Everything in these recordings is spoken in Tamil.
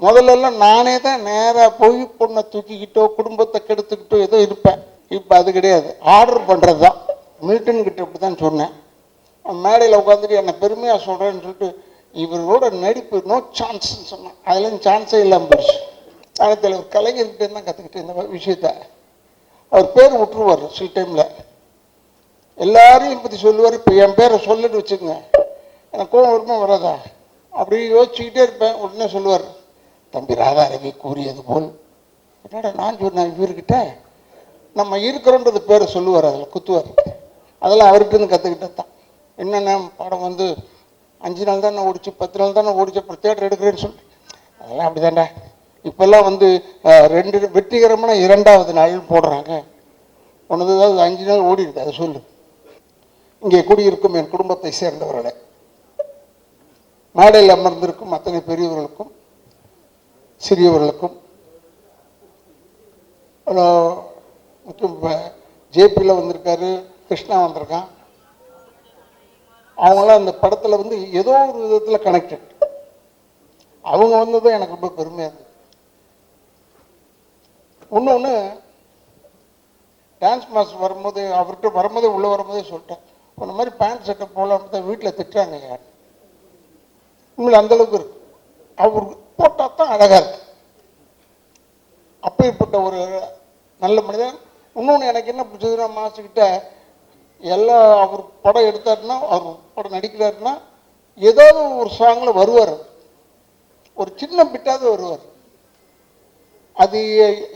முதல்லலாம் நானே தான் நேராக போய் பொண்ணை தூக்கிக்கிட்டோ குடும்பத்தை கெடுத்துக்கிட்டோ ஏதோ இருப்பேன். இப்போ அது கிடையாது, ஆர்டர் பண்ணுறது தான். மில்டன் கிட்ட இப்படி தான் சொன்னேன். மேடையில் உட்காந்துட்டு என்னை பெருமையாக சொல்கிறேன்னு சொல்லிட்டு இவரோட நடிப்பு நோ சான்ஸ்ன்னு சொன்னான். அதுலேருந்து சான்ஸே இல்லாமல் போயிடுச்சு. தலைவர் கலைஞர்கிட்ட தான் கற்றுக்கிட்டு இந்த விஷயத்த. அவர் பேர் விட்டுருவார் சில டைமில், எல்லாரையும் பற்றி சொல்லுவார். இப்போ என் பேரை சொல்லிட்டு வச்சுக்கோங்க, எனக்கு கோவம் வருமா வராதா அப்படி யோசிச்சுக்கிட்டே இருப்பேன். உடனே சொல்லுவார், தம்பி ராதாரவி கூறியது போல். என்னடா நான் சொன்னேன் இவர்கிட்ட, நம்ம இருக்கிறோன்றது பேரை சொல்லுவார், அதில் குத்துவார். அதெல்லாம் அவர்கிட்ட கற்றுக்கிட்டது தான். என்னென்ன படம் வந்து 5 நாள் தானே ஓடிச்சு, 10 நாள் தானே ஓடிச்சு, அப்புறம் தேட்டர் எடுக்கிறேன்னு சொல்லி அதெல்லாம் அப்படி தாண்டா. இப்போல்லாம் வந்து 2 வெற்றிகரமான 2வது நாள் போடுறாங்க. ஒன்று 5 நாள் ஓடி இருக்கு, அதை சொல்லு. இங்கே கூடியிருக்கும் என் குடும்பத்தை சேர்ந்தவர்களே, மேடையில் அமர்ந்திருக்கும் அத்தனை பெரியவர்களுக்கும் சிறியவர்களுக்கும், ஜேபியில் வந்திருக்காரு, கிருஷ்ணா வந்திருக்கான். அவங்களாம் அந்த படத்தில் வந்து ஏதோ ஒரு விதத்தில் கனெக்டட். அவங்க வந்ததும் எனக்கு ரொம்ப பெருமையாக இருந்தது. இன்னொன்று, டான்ஸ் மாஸ்டர் வரும்போது அவர்கிட்ட வரும்போதே உள்ளே வரும்போதே சொல்லிட்டேன், இந்த மாதிரி பேண்ட் சட்டை போகலான்னு தான் வீட்டில் திட்டுறாங்க. யார் உங்களை அந்தளவுக்கு இருக்கு, அவர் போட்டால் தான் அழகாக இருக்கு. அப்பேற்பட்ட ஒரு நல்ல மனிதன். இன்னொன்று எனக்கு என்ன பிடிச்சதுன்னா, மாஸ்டர்கிட்ட எல்லா அவர் படம் எடுத்தாருன்னா, அவர் படம் நடிக்கிறாருன்னா ஏதாவது ஒரு சாங்கில் வருவார், ஒரு சின்ன பிட்டாவது வருவார். அது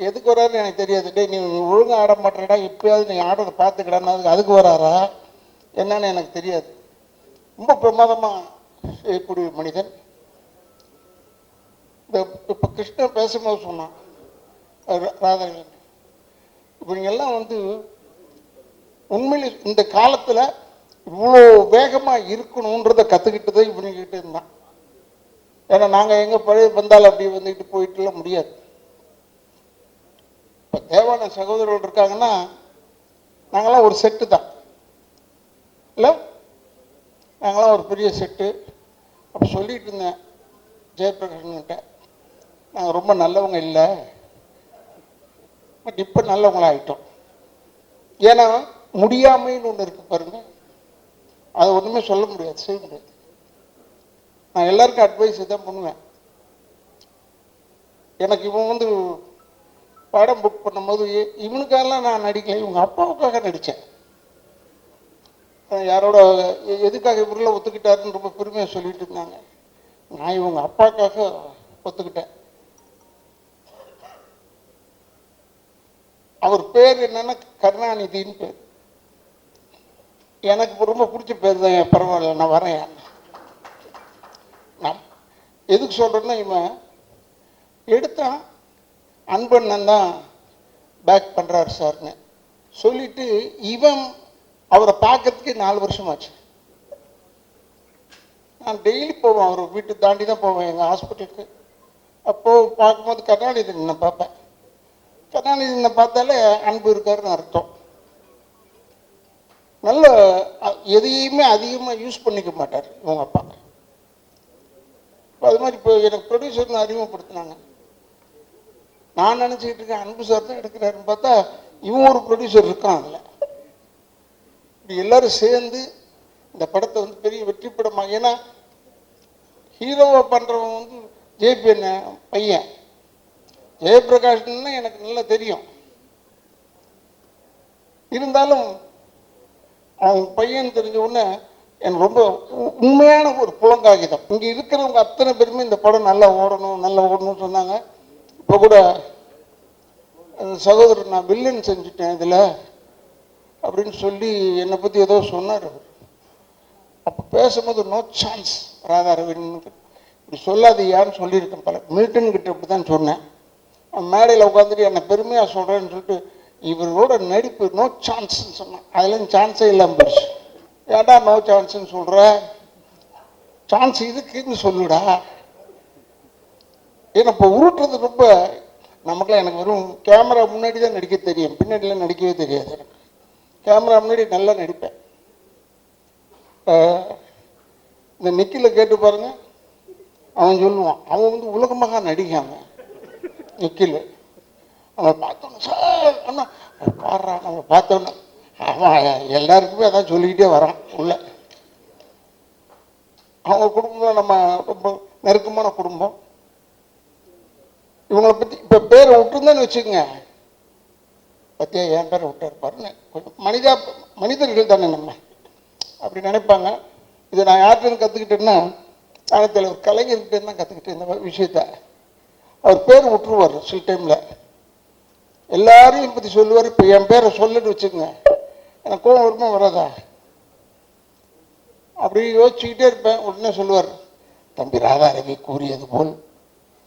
எதுக்கு வராருன்னு எனக்கு தெரியாது. டே நீ ஒழுங்காக ஆட மாட்டேடா, எப்பயாவது நீ ஆடுறதை பார்த்துக்கடான்னு அதுக்கு வராரா என்னன்னு எனக்கு தெரியாது. ரொம்ப பிரமாதமாக செய்யக்கூடிய மனிதன். இப்போ கிருஷ்ணன் பேசும்போது சொன்னான், ராதாகிருஷ்ணன், இப்போ நீங்கள்லாம் வந்து உண்மையில் இந்த காலத்தில் இவ்வளோ வேகமாக இருக்கணுன்றதை கற்றுக்கிட்டதே இவனுக்கிட்ட இருந்தான். ஏன்னா நாங்கள் எங்கே பழைய வந்தாலும் அப்படி வந்துக்கிட்டு போயிட்டுலாம் முடியாது. இப்போ தேவான சகோதரர்கள் இருக்காங்கன்னா நாங்களாம் ஒரு செட்டு தான் இல்லை, நாங்களாம் ஒரு பெரிய செட்டு. அப்போ சொல்லிட்டு இருந்தேன் ஜெயபிரகாஷ்கிட்ட, நாங்கள் ரொம்ப நல்லவங்க இல்லை, பட் இப்போ நல்லவங்களாகிட்டோம். ஏன்னா முடியாமைன்னு ஒன்று இருக்கு பாருங்க, அதை ஒன்றுமே சொல்ல முடியாது, செய்ய முடியாது. நான் எல்லாருக்கும் அட்வைஸ் தான் பண்ணுவேன். எனக்கு இவன் வந்து படம் புக் பண்ணும்போது இவனுக்காகலாம் நான் நடிக்கல, இவங்க அப்பாவுக்காக நடித்தேன். யாரோட எதுக்காக இவரில் ஒத்துக்கிட்டாருன்னு ரொம்ப பெருமையாக சொல்லிட்டு இருந்தாங்க. நான் இவங்க அப்பாவுக்காக ஒத்துக்கிட்டேன். அவர் பேர் என்னன்னா கருணாநிதின்னு பேர். எனக்கு ரொம்ப பிடிச்ச பேர் தான். பரவாயில்ல, நான் வரேன். நான் எதுக்கு சொல்கிறேன்னா, இவன் எடுத்தான் அன்பண்ணன் தான் பேக் பண்ணுறாரு சார்னு சொல்லிட்டு இவன் அவரை பார்க்கறதுக்கு 4 வருஷமாச்சு. நான் டெய்லி போவேன், அவர் வீட்டு தாண்டி தான் போவேன் எங்கள் ஹாஸ்பிட்டலுக்கு. அப்போது பார்க்கும்போது கருணாநிதி நான் பார்ப்பேன். கருணாநிதி பார்த்தாலே அன்பு இருக்காருன்னு அர்த்தம். நல்ல எதையுமே அதிகமாக யூஸ் பண்ணிக்க மாட்டார் இவங்க அப்பா. அது மாதிரி இப்போ எனக்கு ப்ரொடியூசர்னு அறிமுகப்படுத்தினாங்க. நான் நினச்சிக்கிட்டு இருக்கேன் அன்பு சார் தான் எடுக்கிறாருன்னு பார்த்தா இவன் ஒரு ப்ரொடியூசர் இருக்கான். அதில் இப்படி எல்லாரும் சேர்ந்து இந்த படத்தை வந்து பெரிய வெற்றி படமாக, ஏன்னா ஹீரோவை பண்ணுறவன் வந்து ஜேபி பையன் ஜெயபிரகாஷ்ன்னு எனக்கு நல்லா தெரியும். இருந்தாலும் அவன் பையன் தெரிஞ்ச உடனே எனக்கு ரொம்ப உண்மையான ஒரு புலங்காகிதம். இங்கே இருக்கிறவங்க அத்தனை பேருமே இந்த படம் நல்லா ஓடணும்னு சொன்னாங்க. இப்போ கூட சகோதரர் நான் வில்லன் செஞ்சுட்டேன் இதில் அப்படின்னு சொல்லி என்னை பற்றி ஏதோ சொன்னார். அப்போ பேசும்போது நோ சான்ஸ் ராதாரவின் இப்படி சொல்லாதீயான்னு சொல்லியிருக்கேன். பல மில்டன் கிட்ட இப்படி தான் சொன்னேன். மேடையில் உட்காந்துட்டு என்னை பெருமையாக சொல்கிறேன்னு சொல்லிட்டு இவரோட நடிப்பு நோ சான்ஸ்ன்னு சொன்னான். அதுலேருந்து சான்ஸே இல்லாமல் போயிடுச்சு. ஏன்டா நோ சான்ஸ்ன்னு சொல்கிற, சான்ஸ் இதுக்குன்னு சொல்லுடா. ஏன்னா இப்போ உருட்டுறது ரொம்ப நமக்குலாம், எனக்கு வெறும் கேமரா முன்னாடி தான் நடிக்க தெரியும், பின்னாடிலாம் நடிக்கவே தெரியாது. எனக்கு கேமரா முன்னாடி நல்லா நடிப்பேன். இந்த நிக்கில கேட்டு பாருங்க, அவன் சொல்லுவான், அவன் வந்து உலகமாக நடிகை, அவன் நிக்கில். அவன் பார்த்தோன்னு சார் அண்ணா பாடுறான். அவன் பார்த்தோன்னு அவன் எல்லாருக்குமே அதான் சொல்லிக்கிட்டே வரான் உள்ள. அவங்க குடும்பம் நம்ம ரொம்ப நெருக்கமான குடும்பம். இவங்களை பற்றி இப்போ பேரை விட்டுருந்தேன்னு வச்சுக்கோங்க, பத்தியா என் பேரை விட்டார் பாருங்க, கொஞ்சம் மனிதர்கள் தானே நம்ம அப்படி நினைப்பாங்க. இதை நான் யார்கிட்ட கற்றுக்கிட்டேன்னா, நாளத்தில் ஒரு கலைஞர்கிட்ட தான் கற்றுக்கிட்டேன் இந்த விஷயத்த. அவர் பேர் விட்டுருவார் சில டைமில், எல்லாரையும் பற்றி சொல்லுவார். இப்போ என் பேரை சொல்லிட்டு வச்சுக்கோங்க, எனக்கு கோவம் வருமா வராதா? அப்படி யோசிச்சுக்கிட்டே இருப்பேன். உடனே சொல்லுவார், தம்பி ராதாரவி கூறியது போல்.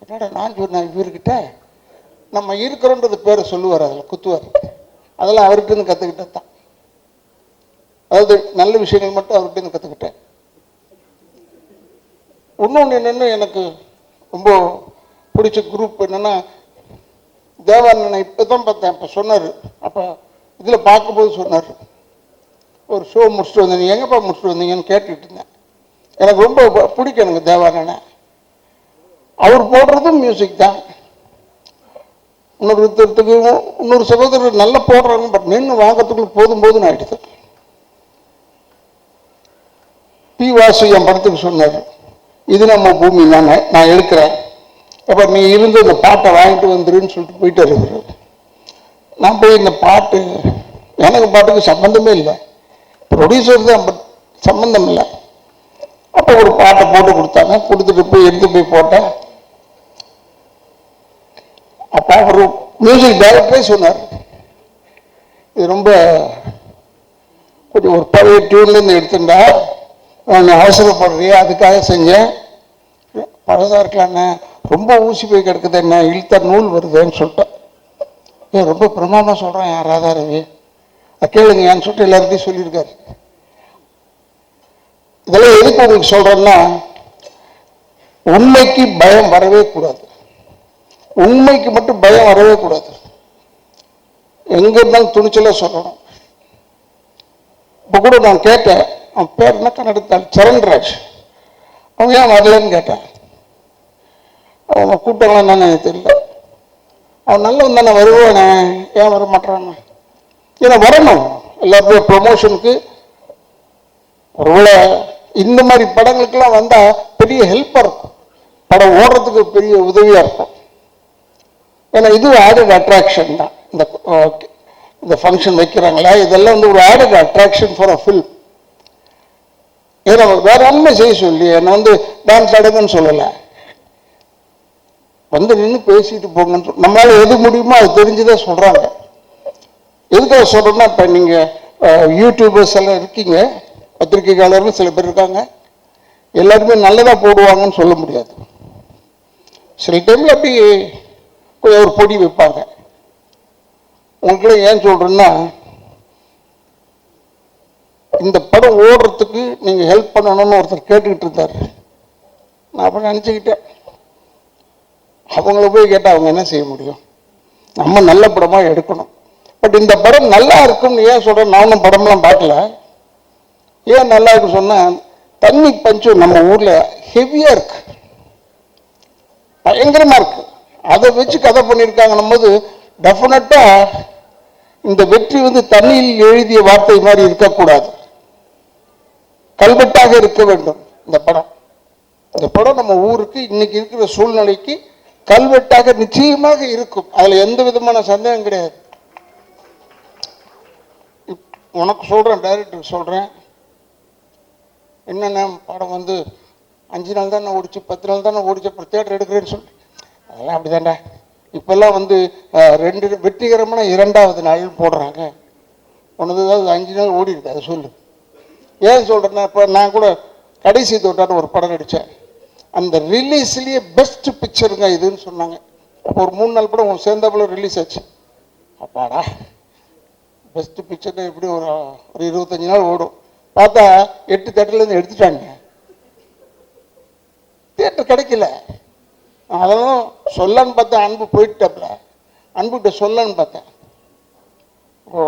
என்னடா நான் சொன்னேன் இவர்கிட்ட, நம்ம இருக்கிறோன்றது பேரை சொல்லுவார், அதில் குத்துவார். அதெல்லாம் அவர்கிட்ட கற்றுக்கிட்டது தான். அதாவது நல்ல விஷயங்கள் மட்டும் அவர்கிட்ட கற்றுக்கிட்டேன். இன்னொன்று என்னென்னு எனக்கு ரொம்ப பிடிச்ச குரூப் என்னென்னா, தேவானனை இப்போ தான் பார்த்தேன். அப்போ சொன்னார், அப்போ இதில் பார்க்கும்போது சொன்னார், ஒரு ஷோ முடிச்சுட்டு வந்தேன், நீ எங்கேப்பா முடிச்சுட்டு வந்தீங்கன்னு கேட்டுக்கிட்டு இருந்தேன். எனக்கு ரொம்ப பிடிக்கும் எனக்கு தேவானனை. அவர் போடுறதும் மியூசிக் தான். இன்னொரு சகோதரர் நல்லா போடுறாங்க, பட் நின்று வாங்கிறதுக்குள்ள போதும்னு ஆயிடுது. பி வாசு என் படத்துக்கு சொன்னார், இது நம்ம பூமி தானே, நான் எடுக்கிறேன், அப்போ நீ இருந்து இந்த பாட்டை வாங்கிட்டு வந்துருன்னு சொல்லிட்டு போயிட்டு இருக்கிற. நான் போய் இந்த பாட்டு, எனக்கு பாட்டுக்கு சம்மந்தமே இல்லை, ப்ரொடியூசர் தான், பட் சம்மந்தம் இல்லை. அப்போ ஒரு பாட்டை போட்டு கொடுத்தாங்க, கொடுத்துட்டு போய் எடுத்து போய் போட்டேன். அப்போ அவர் மியூசிக் டைரக்டரே சொன்னார், இது ரொம்ப கொஞ்சம் ஒரு பழைய டியூன்லேருந்து எடுத்துட்டா, நான் அவசரப்படுறியா அதுக்காக செஞ்சேன், பழதாக இருக்கலாண்ணே, ரொம்ப ஊசி போய் கிடக்குது, என்ன இழுத்த நூல் வருதுன்னு சொல்லிட்டேன். ஏன் ரொம்ப பிரமாதமாக சொல்கிறேன் என் ராதாரவி, கேளுங்க ஏன்னு சொல்லிட்டு எல்லாருக்கையும் சொல்லியிருக்காரு. இதெல்லாம் எதுக்கு உங்களுக்கு சொல்கிறேன்னா, உண்மைக்கு பயம் வரவே கூடாது. உண்மைக்கு மட்டும் பயம் வரவே கூடாது. எங்கே இருந்தாலும் துணிச்சலாக சொல்லணும். இப்போ கூட நான் கேட்டேன், அவன் பேர் என்ன கன்னடத்தால், சரண்ராஜ், அவங்க ஏன் வரலன்னு கேட்டேன். அவங்க கூப்பிட்டாங்களா என்னன்னு தெரியல. அவன் நல்லவன் தானே, வருவானே, ஏன் வர மாட்டான்? ஏன்னா வரணும், எல்லாருமே ப்ரொமோஷனுக்கு. ஒருவேளை இந்த மாதிரி படங்களுக்கெல்லாம் வந்தால் பெரிய ஹெல்ப்பாக இருக்கும், படம் ஓடுறதுக்கு பெரிய உதவியாக இருக்கும். ஏன்னா இது ஆடட் அட்ராக்ஷன் தான். இந்த ஃபங்க்ஷன் வைக்கிறாங்களா, இதெல்லாம் வந்து ஒரு added attraction for a film. ஏன்னா வேற ஒன்றுமே செய்ய சொல்லி என்னை வந்து டான்ஸ் ஆடுங்கன்னு சொல்லலை, வந்து நின்று பேசிட்டு போங்கன்னு நம்மளால எது முடியுமோ அது தெரிஞ்சுதான் சொல்றாங்க. எதுக்காக சொல்றோம்னா, இப்போ நீங்க யூடியூபர்ஸ் எல்லாம் இருக்கீங்க, பத்திரிகையாளர்கள் சில பேர் இருக்காங்க, எல்லாருமே நல்லதா போடுவாங்கன்னு சொல்ல முடியாது. சில டைம்ல அப்படி ஒரு பொடி வைப்பாங்க. உங்களுக்கு ஏன் சொல்றேன்னா, இந்த படம் ஓடுறதுக்கு நீங்க ஹெல்ப் பண்ணணும்னு ஒருத்தர் கேட்டுக்கிட்டு இருந்தார். நான் அப்ப நினைச்சுக்கிட்டேன், அவங்கள போய் கேட்டால் அவங்க என்ன செய்ய முடியும், நம்ம நல்ல படமா எடுக்கணும். பட் இந்த படம் நல்லா இருக்குன்னு ஏன் சொல்றேன், நானும் படம்லாம் பார்க்கல. ஏன் நல்லா இருக்கு சொன்னா, தண்ணி பஞ்சம் நம்ம ஊர்ல ஹெவியா இருக்கு, பயங்கரமா இருக்கு. அதை வச்சு கதை பண்ணியிருக்காங்கன்னும் போது டெஃபினட்டா இந்த வெற்றி வந்து தண்ணியில் எழுதிய வார்த்தை மாதிரி இருக்கக்கூடாது, கல்வெட்டாக இருக்க வேண்டும். இந்த படம் நம்ம ஊருக்கு இன்னைக்கு இருக்கிற சூழ்நிலைக்கு கல்வெட்டாக நிச்சயமாக இருக்கும், அதுல எந்த விதமான சந்தேகம் கிடையாது. உனக்கு சொல்றேன், டைரக்டருக்கு சொல்றேன், என்னென்ன படம் வந்து 5 நாள் தானே ஓடிச்சு, 10 நாள் தானே ஓடிச்சு, அப்புறம் தேட்டர் எடுக்கிறேன்னு சொல்லி, அதெல்லாம் அப்படிதான்டா. இப்பெல்லாம் வந்து வெற்றிகரமான 2வது நாள் போடுறாங்க, ஒன்று 5 நாள் ஓடி இருக்கு. அதை சொல்லு. ஏன் சொல்றேன்னா, இப்போ நான் கூட கடைசி தோட்டான ஒரு படம் நடித்தேன், அந்த ரிலீஸ்லேயே பெஸ்ட் பிக்சருங்க இதுன்னு சொன்னாங்க. அப்போ ஒரு 3 நாள் படம் சேர்ந்தாப்புல ரிலீஸ் ஆச்சு. அப்பாடா, பெஸ்ட் பிக்சர் எப்படி ஒரு 25 நாள் ஓடும். பார்த்தா 8 தேட்டர்லேருந்து எடுத்துட்டாங்க, தேட்டர் கிடைக்கல. அதெல்லாம் சொல்லன்னு பார்த்தேன், அன்பு போயிட்டாப்ல, அன்புகிட்ட சொல்லன்னு பார்த்தேன், ஓ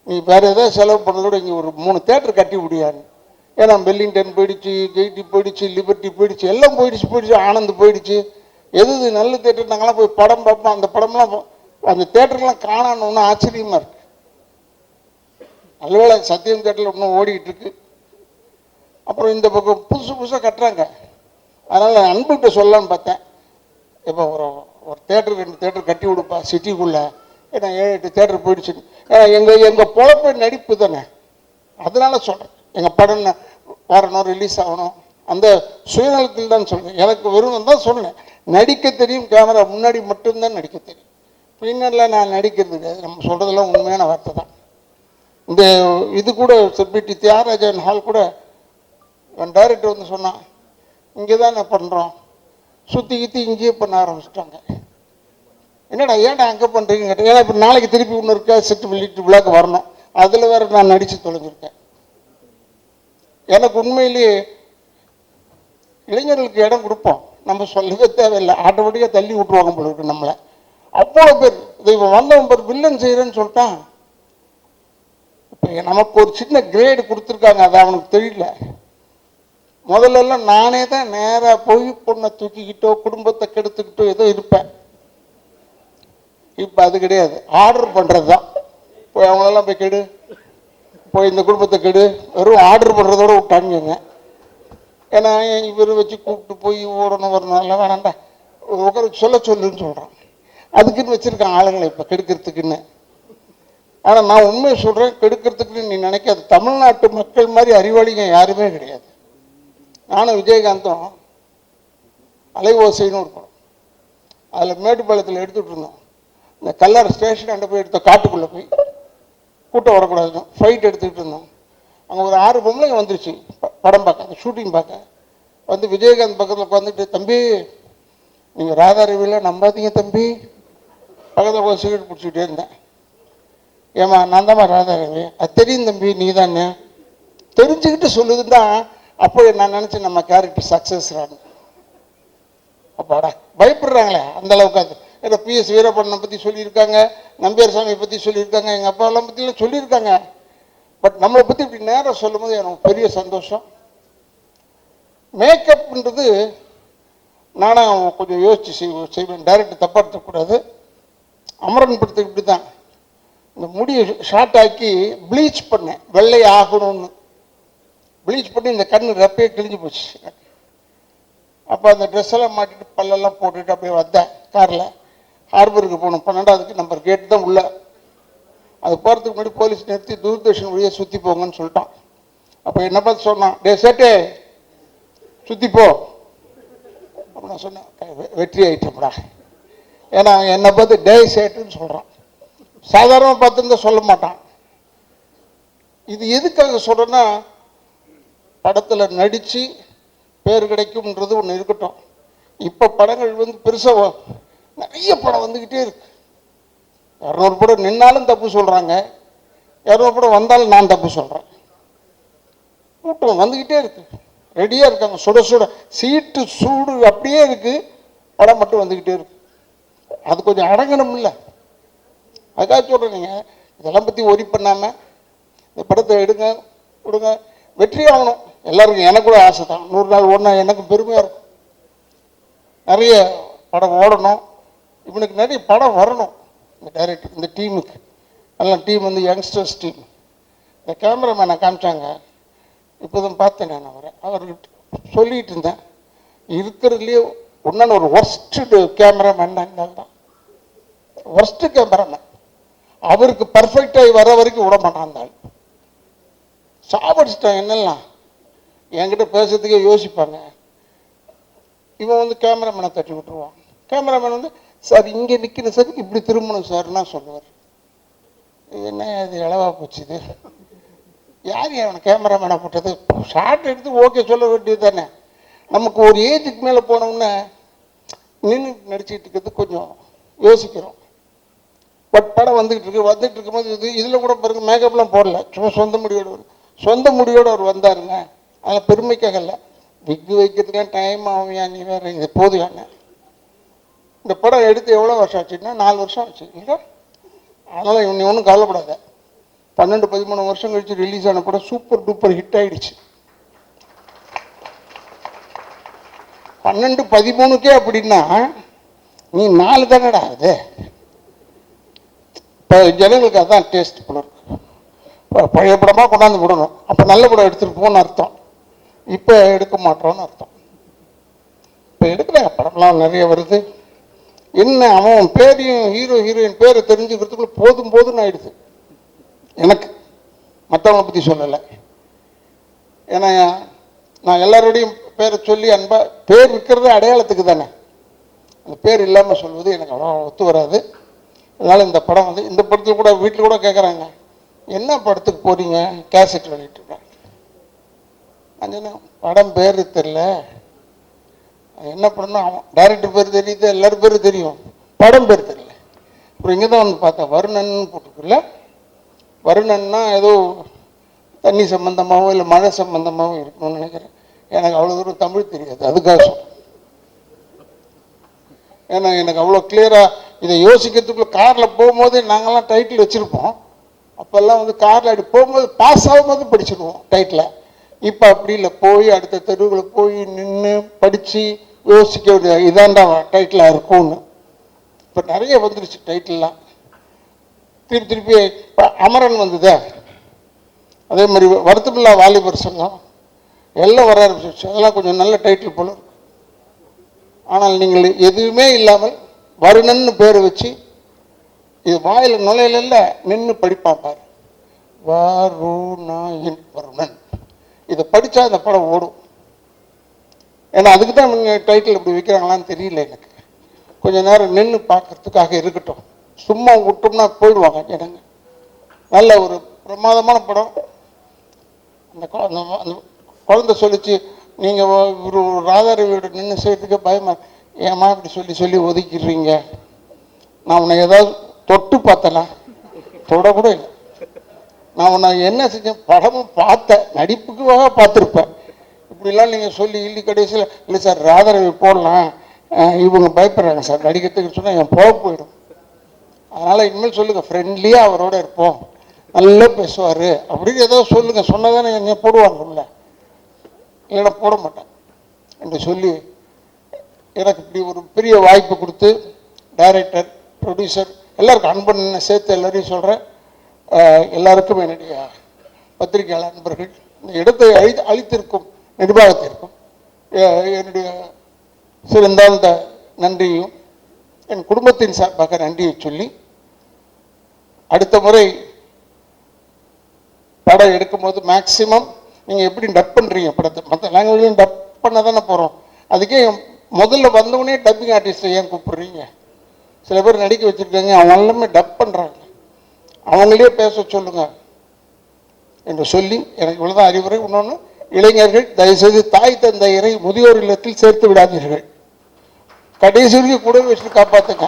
நீ வேற ஏதாவது செலவு பண்ணதோட இங்கே ஒரு 3 தேட்டர் கட்டி விடியான்னு. ஏன்னா வெல்லிங்டன் போயிடுச்சு, ஜெய்டி போயிடுச்சு, லிபர்ட்டி போயிடுச்சு, எல்லாம் போயிடுச்சு, ஆனந்த் போயிடுச்சு. எது நல்ல தேட்டர் நாங்களாம் போய் படம் பார்ப்போம். அந்த படம்லாம் அந்த தேட்டர்லாம் காணணும்னு ஆச்சரியமா இருக்கு. நல்லவேளை சத்தியம் தேட்டரில் இன்னும் ஓடிக்கிட்டு இருக்கு. அப்புறம் இந்த பக்கம் புதுசாக கட்டுறாங்க. அதனால் அன்புகிட்ட சொல்லலான்னு பார்த்தேன். இப்போ ஒரு தேட்டர் 2 தேட்டர் கட்டி கொடுப்பா சிட்டிக்குள்ளே. ஏன்னா 7-8 தேட்டர் போயிடுச்சு. எங்கள் பொழப்பு நடிப்பு தானே, அதனால சொல்கிறேன். எங்கள் படம் வரணும், ரிலீஸ் ஆகணும், அந்த சுயநலத்தில் தான் சொல்கிறேன். எனக்கு வெறும் தான் சொன்னேன். நடிக்க தெரியும், கேமரா முன்னாடி மட்டும்தான் நடிக்க தெரியும், பின்னரில் நான் நடிக்கிறது கிடையாது. நம்ம சொல்கிறதெல்லாம் உண்மையான வார்த்தை தான். இந்த இது கூட செப்பிட்டி தியாகராஜன் ஹால் கூட என் டைரக்டர் வந்து சொன்னான், இங்கே தான் நான் பண்ணுறோம், சுற்றி கித்தி இங்கேயே பண்ண ஆரம்பிச்சிட்டாங்க. என்னடா ஏன்டா அங்கே பண்ணுறீங்க கேட்டேன். ஏன்னா இப்போ நாளைக்கு திருப்பி ஒன்று இருக்கா செட்டு வெளியிட்டு விழாக்கு வரணும், அதில் வேறு நான் நடித்து தொலைஞ்சிருக்கேன். எனக்கு உண்மையிலேயே இளைஞர்களுக்கு இடம் கொடுப்போம், நம்ம சொல்லவே தேவையில்லை, ஆட்டோமேட்டிக்காக தள்ளி விட்டுருவாங்க போல இருக்கு நம்மளை. அவ்வளோ பேர் இதை இப்போ வந்தவன் பேர் வில்லன் செய்கிறேன்னு சொல்லிட்டான். இப்போ நமக்கு ஒரு சின்ன கிரேடு கொடுத்துருக்காங்க, அது அவனுக்கு தெரியல. முதல்லலாம் நானே தான் நேராக போய் பொண்ணை தூக்கிக்கிட்டோ குடும்பத்தை கெடுத்துக்கிட்டோ ஏதோ இருப்பேன். இப்போ அது கிடையாது, ஆர்டர் பண்ணுறது தான். போய் அவங்களெல்லாம் போய் கெடு, போய் இந்த குடும்பத்தை கெடு, வெறும் ஆர்டர் பண்ணுறதோட விட்டானுங்க. ஏன்னா இவர் வச்சு கூப்பிட்டு போய் ஓடணும் வரணும் எல்லாம் வேணாண்டா, உட்கார சொல்லுன்னு சொல்கிறான். அதுக்குன்னு வச்சுருக்கான் ஆளுங்களை இப்போ கெடுக்கிறதுக்குன்னு. ஆனால் நான் உண்மையை சொல்கிறேன், கெடுக்கிறதுக்குன்னு நீ நினைக்காது. தமிழ்நாட்டு மக்கள் மாதிரி அறிவாளிங்க யாருமே கிடையாது. நானும் விஜயகாந்தும் அலைவோசைன்னு ஒரு படம், அதில் மேட்டுப்பாளையத்தில் எடுத்துகிட்டு இருந்தோம். இந்த கல்லார் ஸ்டேஷன் அண்டை போய் எடுத்த காட்டுக்குள்ளே போய் கூட்டம் வரக்கூடாதுன்னு ஃபைட் எடுத்துக்கிட்டு இருந்தோம். அங்கே ஒரு 6 பொம்பளைங்க வந்துருச்சு படம் பார்க்க, ஷூட்டிங் பார்க்க. வந்து விஜயகாந்த் பக்கத்தில் உட்காந்துட்டு, தம்பி நீங்கள் ராதாரவியில் நம்பாதீங்க தம்பி, பக்கத்தில் ஒரு சிகரெட் பிடிச்சிக்கிட்டே இருந்தேன். ஏமா நான் தான்மா ராதாரவி, அது தெரியும் தம்பி, நீ தானே தெரிஞ்சுக்கிட்டு சொல்லுதுன்னா. அப்போ நான் நினச்சேன் நம்ம கேரக்டர் சக்ஸஸ் ஆகும். அப்பாடா பயப்படுறாங்களே அந்த அளவுக்கு. அது ஏன்னா PS வீரப்பண்ணனை பற்றி சொல்லியிருக்காங்க, நம்பியார் சாமியை பற்றி சொல்லியிருக்காங்க, எங்கள் அப்பாவெல்லாம் பற்றிலாம் சொல்லியிருக்காங்க. பட் நம்மளை பற்றி இப்படி நேரம் சொல்லும் போது எனக்கு பெரிய சந்தோஷம். மேக்கப்ன்றது நானும் கொஞ்சம் யோசித்து செய்வேன், டைரக்டர் தப்பாக எடுத்துக்கூடாது. அமரன் படத்துக்கு இப்படி தான் இந்த முடியை ஷார்ட் ஆக்கி ப்ளீச் பண்ணேன், வெள்ளை ஆகணும்னு ப்ளீச் பண்ணி இந்த கண்ணு ரெப்பையே கிழிஞ்சு போச்சு. அப்போ அந்த ட்ரெஸ்ஸெல்லாம் மாட்டிட்டு பல்லெல்லாம் போட்டுட்டு அப்படியே வந்தேன் காரில். ஹார்பருக்கு போகணும், 12வது நம்பர் கேட்டு தான் உள்ள. அது போகிறதுக்கு முன்னாடி போலீஸ் நிறுத்தி தூர்தர்ஷன் வழியாக சுற்றி போங்கன்னு சொல்லிட்டான். அப்போ என்ன பார்த்து சொன்னான், டே சேட்டே சுற்றிப்போ. அப்போ நான் சொன்னேன், வெற்றி ஆகிட்டோம்டா. ஏன்னா என்னை பார்த்து டே சேட்டுன்னு சொல்கிறான், சாதாரணமாக பார்த்துருந்தா சொல்ல மாட்டான். இது எதுக்காக சொல்கிறேன்னா, படத்தில் நடித்து பேர் கிடைக்கும்ன்றது ஒன்று இருக்கட்டும். இப்போ படங்கள் வந்து பெருசாக நிறைய படம் வந்துக்கிட்டே இருக்கு. 200 படம் நின்னாலும் தப்பு சொல்கிறாங்க, 200 படம் வந்தாலும் நான் தப்பு சொல்கிறேன். கூட்டம் வந்துக்கிட்டே இருக்கு, ரெடியாக இருக்காங்க, சுட சுட சீட்டு சூடு அப்படியே இருக்கு, படம் மட்டும் வந்துக்கிட்டே இருக்கு. அது கொஞ்சம் அடங்கணும் இல்லை, அதுக்காக சொல்கிறேன். நீங்கள் இதெல்லாம் பற்றி ஒரி பண்ணாமல் இந்த படத்தை எடுங்க கொடுங்க, வெற்றி ஆகணும் எல்லாருக்கும். எனக்கு கூட ஆசை தான், 100 நாள் ஓடினா எனக்கு பெருமையாக இருக்கும். நிறைய படம் ஓடணும், இவனுக்கு நிறைய படம் வரணும். இந்த டைரக்டர் இந்த டீமுக்கு நல்ல டீம் வந்து யங்ஸ்டர்ஸ் டீம். இந்த கேமராமேனை காமிச்சாங்க, இப்போ தான் பார்த்தேன் நான் அவர்கிட்ட சொல்லிகிட்டு இருந்தேன். இருக்கிறதுலேயே ஒன்றான ஒரு ஒர்ஸ்ட்டு கேமராமேன் தான், ஒர்ஸ்ட்டு கேமராமேன். அவருக்கு பர்ஃபெக்டாகி வர வரைக்கும் விட மாட்டான் அந்த ஆள். சாப்பிடுச்சிட்டான் என்னெல்லாம் என்கிட்ட பேசுறதுக்கே யோசிப்பாங்க. இவன் வந்து கேமராமேனை தட்டி விட்டுருவான். கேமராமேன் வந்து சார் இங்கே நிற்கிற சார் இப்படி திரும்பணும் சார்னா சொல்லுவார். என்ன இது இளவா போச்சு இது, யார் அவனை கேமராமேனை போட்டது? ஷார்ட் எடுத்து ஓகே சொல்ல வேண்டியது தானே. நமக்கு ஒரு ஏஜுக்கு மேலே போனோம்னா நின்று நடிச்சுட்டு இருக்கிறது கொஞ்சம் யோசிக்கிறோம். பட் படம் வந்துகிட்டு இருக்கும்போது இதில் கூட பாருங்க, மேக்கப்லாம் போடல, சும்மா சொந்த முடியோடு அவர் வந்தாருங்க. அதில் பெருமைக்காக இல்லை, விக்கு வைக்கிறதுக்கான டைம் ஆகும். நீ வேறு இது போதும். இந்த படம் எடுத்து எவ்வளோ வருஷம் ஆச்சுன்னா 4 வருஷம் ஆச்சு இல்லை. அதனால் நீ ஒன்றும் கவலைப்படாத. 12-13 வருஷம் கழிச்சு ரிலீஸ் ஆன படம் சூப்பர் டூப்பர் ஹிட் ஆகிடுச்சு. 12, 13க்கே அப்படின்னா நீ 4 தானடா ஆகுது. இப்போ ஜனங்களுக்கு அதான் டேஸ்ட் போல இருக்கு. பழைய படமாக கொண்டாந்து விடணும், அப்போ நல்ல படம் எடுத்துகிட்டு போகணும்னு அர்த்தம். இப்போ எடுக்க மாட்டோம்னு அர்த்தம். இப்போ எடுக்கிற படம்லாம் நிறைய வருது. என்ன அவன் பேரையும் ஹீரோ ஹீரோயின் பேரை தெரிஞ்சுக்கிறதுக்குள்ள போதும் போதும்னு ஆயிடுது எனக்கு. மற்றவங்களை பற்றி சொல்லலை. ஏன்னா நான் எல்லாரோடையும் பேரை சொல்லி அன்பா பேர் இருக்கிறதே அடையாளத்துக்கு தானே. அந்த பேர் இல்லாமல் சொல்வது எனக்கு அவ்வளோ ஒத்து வராது. அதனால் இந்த படம் வந்து இந்த படத்தில் கூட வீட்டில் கூட கேட்குறாங்க, என்ன படத்துக்கு போகிறீங்க, கேசட் வெளியிட்டுருக்கேன். நான் சொன்னேன் படம் பேர் தெரில, என்ன படம்னா அவன் டைரக்டர் பேர் தெரியுது, எல்லாரும் பேரும் தெரியும், படம் பேர் தெரியல. அப்புறம் இங்கே தான் வந்து பார்த்தேன், வருணன்னு போட்டுருக்குல்ல. வருணன்னா ஏதோ தண்ணி சம்பந்தமாகவும் இல்லை மழை சம்பந்தமாகவும் இருக்கணும்னு நினைக்கிறேன். எனக்கு அவ்வளோ தூரம் தமிழ் தெரியாது, அதுக்காக சொல்றேன். ஏன்னா எனக்கு அவ்வளோ கிளியராக இதை யோசிக்கிறதுக்குள்ள காரில் போகும்போது நாங்கள்லாம் டைட்டில் வச்சுருப்போம். அப்போல்லாம் வந்து காரில் அப்படி போகும்போது பாஸ் ஆகும்போது படிச்சுடுவோம் டைட்டில். இப்போ அப்படி இல்லை, போய் அடுத்த தெருவில் போய் நின்று படித்து யோசிக்க வேண்டிய இதாண்டா டைட்டிலாக இருக்கும்னு. இப்போ நிறைய வந்துருச்சு டைட்டில்லாம். திருப்பி இப்போ அமரன் வந்ததே, அதே மாதிரி வருத்தமில்லா வாலிபர் சங்கம் எல்லாம் வர ஆரம்பிச்சிருச்சு. அதெல்லாம் கொஞ்சம் நல்ல டைட்டில் போல இருக்கும். ஆனால் நீங்கள் எதுவுமே இல்லாமல் வருணன்னு பேர் வச்சு இது வாயில் நுழையில நின்று படிப்பாப்பார். வருணன் வருணன் இதை படித்தா அந்த படம் ஓடும். ஏன்னா அதுக்கு தான் நீங்கள் டைட்டில் இப்படி வைக்கிறாங்களான்னு தெரியல எனக்கு. கொஞ்சம் நேரம் நின்று பார்க்கறதுக்காக இருக்கட்டும், சும்மா விட்டோம்னா போயிடுவாங்க ஜனங்க. நல்ல ஒரு பிரமாதமான படம். அந்த குழந்தை சொல்லிச்சு, நீங்கள் ஒரு ராதாரவியோட நின்று செய்யறதுக்கு பயமா, ஏமா இப்படி சொல்லி சொல்லி ஒதுக்கிடுறீங்க, நான் உன்னை ஏதாவது தொட்டு பார்த்தனா, தொடக்கூட இல்லை. நான் உன்னை என்ன செஞ்சேன், படமும் பார்த்தேன், நடிப்புக்காக பார்த்துருப்பேன். இப்படிலாம் நீங்கள் சொல்லி இல்லி கடைசியில் இல்லை சார் ராதாரவி போடலாம், இவங்க பயப்படுறாங்க சார் நடிக்கிறதுக்கு சொன்னால் என் போயிடும். அதனால் இனிமேல் சொல்லுங்கள் ஃப்ரெண்ட்லியாக அவரோட இருப்போம், நல்லா பேசுவார் அப்படின்னு ஏதோ சொல்லுங்கள். சொன்னதானே என்னை போடுவாங்க உள்ள, இல்லைன்னா போட மாட்டேன் என்று சொல்லி எனக்கு இப்படி ஒரு பெரிய வாய்ப்பு கொடுத்து டைரக்டர், ப்ரொடியூசர் எல்லாருக்கும் அன்பன் சேர்த்து எல்லாரையும் சொல்கிறேன். எல்லாருக்கும் என்னுடைய பத்திரிகையாளர் நண்பர்கள், இந்த இடத்தை அளித்திருக்கும் நிர்வாகத்திற்கும் என்னுடைய சிறந்தாழ்ந்த நன்றியும் என் குடும்பத்தின் சார்பாக நன்றியை சொல்லி, அடுத்த முறை படம் எடுக்கும்போது மேக்சிமம் நீங்கள் எப்படி டப் பண்ணுறீங்க படத்தை, மற்ற லாங்குவேஜ்லையும் டப் பண்ண தானே போகிறோம். அதுக்கே முதல்ல வந்தவொடனே டப்பிங் ஆர்டிஸ்ட்டை ஏன் கூப்பிட்றீங்க? சில பேர் நடிக்க வச்சுருக்காங்க, அவங்க எல்லாமே டப் பண்ணுறாங்க, அவங்களே பேச சொல்லுங்க என்று சொல்லி எனக்கு இவ்வளோதான் அறிவுரை. இன்னொன்று, இளைஞர்கள் தயவுசெய்து தாய் தந்தையரை முதியோர் இல்லத்தில் சேர்த்து விடாதீர்கள், கடைசி வரைக்கும் கூட வச்சுட்டு காப்பாற்றுங்க,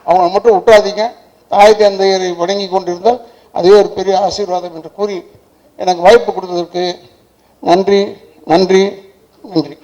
அவங்களை மட்டும் விட்டுறாதீங்க. தாய் தந்தையரை வணங்கி கொண்டிருந்தால் அதுவே ஒரு பெரிய ஆசீர்வாதம் என்று கூறி எனக்கு வாய்ப்பு கொடுத்ததற்கு நன்றி நன்றி நன்றி.